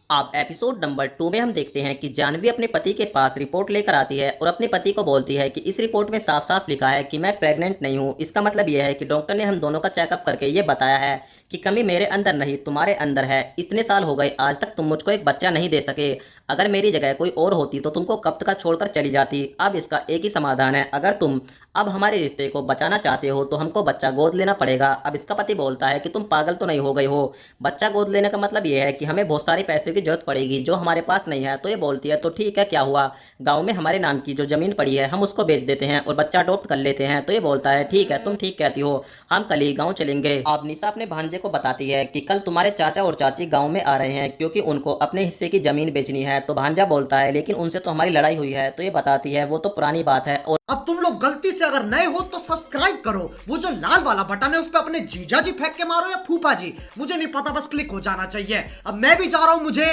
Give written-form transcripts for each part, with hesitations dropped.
आप episode number 2 में हम देखते हैं कि जानवी अपने पति के पास रिपोर्ट लेकर आती है और अपने पति को बोलती है कि इस रिपोर्ट में साफ साफ लिखा है कि मैं प्रेग्नेंट नहीं हूँ। इसका मतलब यह है कि डॉक्टर ने हम दोनों का चेकअप करके ये बताया है कि कमी मेरे अंदर नहीं तुम्हारे अंदर है। इतने साल हो गए आज तक तुम मुझको एक बच्चा नहीं दे सके। अगर मेरी जगह कोई और होती तो तुमको कब तक छोड़कर चली जाती। अब इसका एक ही समाधान है, अगर तुम अब हमारे रिश्ते को बचाना चाहते हो तो हमको बच्चा गोद लेना पड़ेगा। अब इसका पति बोलता है कि तुम पागल तो नहीं हो गई हो। बच्चा गोद लेने का मतलब ये है कि हमें बहुत सारे पैसे की जरूरत पड़ेगी जो हमारे पास नहीं है। तो ये बोलती है तो ठीक है, क्या हुआ, गांव में हमारे नाम की जो जमीन पड़ी है हम उसको बेच देते हैं और बच्चा अडॉप्ट कर लेते हैं। तो ये बोलता है ठीक है, तुम ठीक कहती हो, हम कल ही गाँव चलेंगे। अब निशा अपने भांजे को बताती है कि कल तुम्हारे चाचा और चाची गाँव में आ रहे हैं क्योंकि उनको अपने हिस्से की जमीन बेचनी है। तो भांजा बोलता है लेकिन उनसे तो हमारी लड़ाई हुई है। तो ये बताती है वो तो पुरानी बात है और अब तुम लोग गलती से अगर नए हो तो सब्सक्राइब करो। वो जो लाल वाला बटन है उस पर अपने जीजा जी फेंक के मारो या फूफा जी, मुझे नहीं पता, बस क्लिक हो जाना चाहिए। अब मैं भी जा रहा हूं, मुझे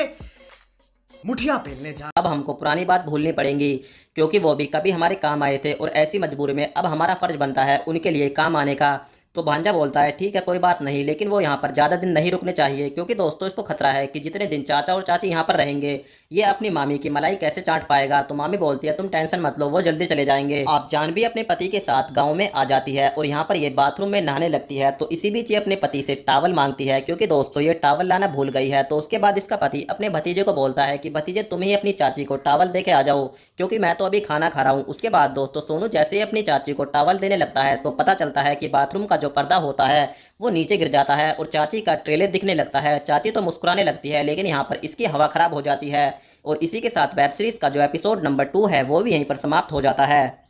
मुठिया पेलने जा। अब हमको पुरानी बात भूलनी पड़ेगी क्योंकि वो भी कभी हमारे काम आए थे और ऐसी मजबूरी में अब हमारा फर्ज बनता है उनके लिए काम आने का। तो भांजा बोलता है ठीक है कोई बात नहीं, लेकिन वो यहाँ पर ज़्यादा दिन नहीं रुकने चाहिए क्योंकि दोस्तों इसको खतरा है कि जितने दिन चाचा और चाची यहाँ पर रहेंगे ये अपनी मामी की मलाई कैसे चाट पाएगा। तो मामी बोलती है तुम टेंशन मत लो, वो जल्दी चले जाएंगे। आप जानवी अपने पति के साथ गाँव में आ जाती है और यहाँ पर ये बाथरूम में नहाने लगती है। तो इसी बीच ये अपने पति से टावल मांगती है क्योंकि दोस्तों ये टावल लाना भूल गई है। तो उसके बाद इसका पति अपने भतीजे को बोलता है कि भतीजे तुम ही अपनी चाची को टावल दे के आ जाओ क्योंकि मैं तो अभी खाना खा रहा हूँ। उसके बाद दोस्तों सोनू जैसे ही अपनी चाची को टावल देने लगता है तो पता चलता है कि बाथरूम का जो पर्दा होता है वो नीचे गिर जाता है और चाची का ट्रेलर दिखने लगता है। चाची तो मुस्कुराने लगती है लेकिन यहाँ पर इसकी हवा खराब हो जाती है और इसी के साथ वेब सीरीज का जो एपिसोड नंबर 2 है वो भी यहीं पर समाप्त हो जाता है।